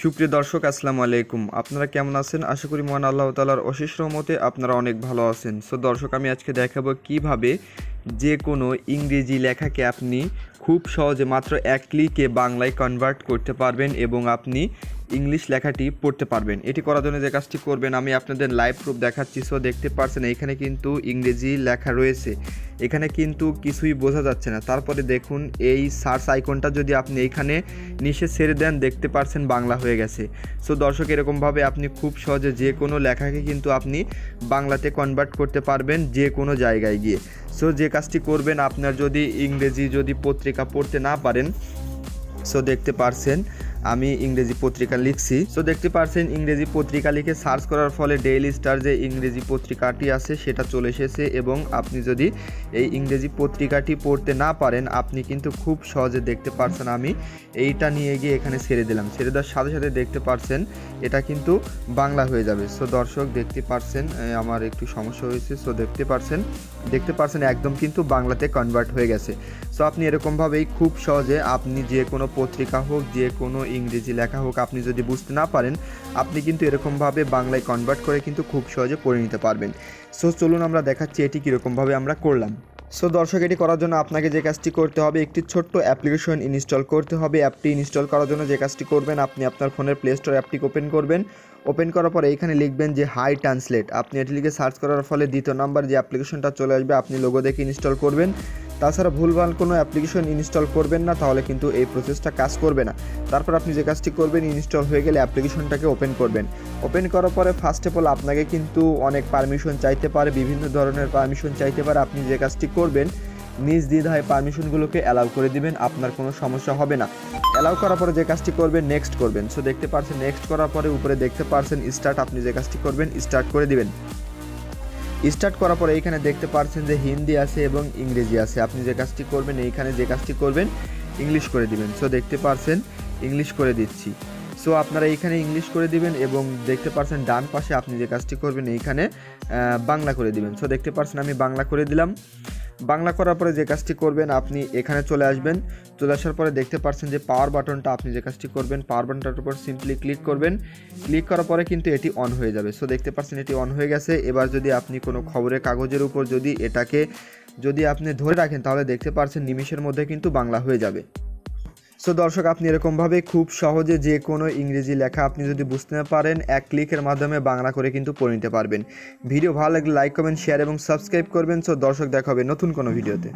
সুপ্রিয় দর্শক আসসালামু আলাইকুম। আপনারা কেমন আছেন? আশা করি মহান আল্লাহ তাআলার অশেষ রহমতে আপনারা অনেক ভালো আছেন। সো দর্শক, আমি আজকে দেখাবো কিভাবে যে কোনো ইংরেজি লেখাকে আপনি খুব সহজে মাত্র এক ক্লিকে বাংলায় কনভার্ট করতে পারবেন এবং আপনি ইংলিশ লেখাটি পড়তে পারবেন। এটি করার জন্য যে কাজটি করবেন আমি আপনাদের লাইভ প্রুফ দেখাচ্ছি। সো দেখতে পাচ্ছেন এখানে কিন্তু ইংরেজি লেখা রয়েছে, এখানে কিন্তু কিছুই বোঝা যাচ্ছে না। তারপরে দেখুন এই সার্চ আইকনটা যদি আপনি এইখানে নিচে ছেড়ে দেন দেখতে পাচ্ছেন বাংলা হয়ে গেছে। সো দর্শক, এরকমভাবে আপনি খুব সহজে যে কোনো লেখাকে কিন্তু আপনি বাংলাতে কনভার্ট করতে পারবেন যে কোনো জায়গায় গিয়ে। সো যে কাজটি করবেন, আপনার যদি ইংরেজি পত্রিকা পড়তে না পারেন, সো দেখতে পারছেন আমি ইংরেজি পত্রিকা লিখছি। সো দেখতে পারছেন ইংরেজি পত্রিকা লিখে সার্চ করার ফলে ডেইলি স্টার যে ইংরেজি পত্রিকাটি আছে সেটা চলে এসেছে। এবং আপনি যদি এই ইংরেজি পত্রিকাটি পড়তে না পারেন, আপনি কিন্তু খুব সহজে দেখতে পারছেন আমি এইটা নিয়ে গিয়ে এখানে ছেড়ে দিলাম। ছেড়ে দেওয়ার সাথে সাথে দেখতে পারছেন এটা কিন্তু বাংলা হয়ে যাবে। সো দর্শক দেখতে পারছেন আমার একটু সমস্যা হয়েছে। সো দেখতে পারছেন একদম কিন্তু বাংলাতে কনভার্ট হয়ে গেছে। সো আপনি এরকমভাবেই খুব সহজে আপনি যে কোনো পত্রিকা হোক, যে কোনো ইংরেজি লেখা হোক, আপনি যদি বুঝতে না পারেন আপনি কিন্তু এরকমভাবে বাংলায় কনভার্ট করে কিন্তু খুব সহজে পড়ে নিতে পারবেন। সো চলুন আমরা দেখাচ্ছি এটি কীরকমভাবে আমরা করলাম। সো দর্শক, এটি করার জন্য আপনাকে যে কাজটি করতে হবে, একটি ছোট্ট অ্যাপ্লিকেশন ইনস্টল করতে হবে। অ্যাপটি ইনস্টল করার জন্য যে কাজটি করবেন, আপনি আপনার ফোনের প্লে স্টোর অ্যাপটি ওপেন করবেন। ওপেন করার পরে এইখানে লিখবেন যে হাই ট্রান্সলেট। আপনি এটি লিখে সার্চ করার ফলে দ্বিতীয় নাম্বার যে অ্যাপ্লিকেশনটা চলে আসবে, আপনি লোগো দেখে ইনস্টল করবেন। তাছাড়া ভুলভাল কোনো অ্যাপ্লিকেশন ইনস্টল করবেন না, তাহলে কিন্তু এই প্রসেসটা কাজ করবে না। তারপর আপনি যে কাজটি করবেন, ইনস্টল হয়ে গেলে অ্যাপ্লিকেশনটাকে ওপেন করবেন। ওপেন করার পরে ফার্স্ট অফ অল আপনাকে কিন্তু অনেক পারমিশন চাইতে পারে, বিভিন্ন ধরনের পারমিশন চাইতে পারে। আপনি যে কাজটি করবেন, নিজ দ্বিধায় পারমিশনগুলোকে অ্যালাউ করে দিবেন, আপনার কোনো সমস্যা হবে না। অ্যালাউ করার পরে যে কাজটি করবেন, নেক্সট করবেন। সো দেখতে পাচ্ছেন নেক্সট করার পরে উপরে দেখতে পাচ্ছেন স্টার্ট। আপনি যে কাজটি করবেন স্টার্ট করে দিবেন। স্টার্ট করার পরে এইখানে দেখতে পাচ্ছেন যে হিন্দি আছে এবং ইংরেজি আছে। আপনি যে কাজটি করবেন, এইখানে যে কাজটি করবেন ইংলিশ করে দিবেন। সো দেখতে পাচ্ছেন ইংলিশ করে দিচ্ছি। সো আপনারা এইখানে ইংলিশ করে দিবেন এবং দেখতে পাচ্ছেন ডান পাশে আপনি যে কাজটি করবেন এইখানে বাংলা করে দিবেন। সো দেখতে পাচ্ছেন আমি বাংলা করে দিলাম। বাংলা করার পরে যে কাজটি করবেন, আপনি এখানে চলে আসবেন। চলে আসার পরে দেখতে পাচ্ছেন যে পাওয়ার বাটনটা, আপনি যে কাজটি করবেন পাওয়ার বাটনটার উপর সিম্পলি ক্লিক করবেন। ক্লিক করার পরে কিন্তু এটি অন হয়ে যাবে। সো দেখতে পাচ্ছেন এটি অন হয়ে গেছে। এবার যদি আপনি কোনো খবরের কাগজের উপর এটাকে আপনি ধরে রাখেন, তাহলে দেখতে পাচ্ছেন নিমেষের মধ্যে কিন্তু বাংলা হয়ে যাবে। সো দর্শক, আপনি এরকমভাবে খুব সহজে যে কোনো ইংরেজি লেখা আপনি যদি বুঝতে না পারেন, এক ক্লিকের মাধ্যমে বাংলা করে কিন্তু পড়ে নিতে পারবেন। ভিডিও ভালো লাগলে লাইক, কমেন্ট, শেয়ার এবং সাবস্ক্রাইব করবেন। সো দর্শক, দেখা হবে নতুন কোনো ভিডিওতে।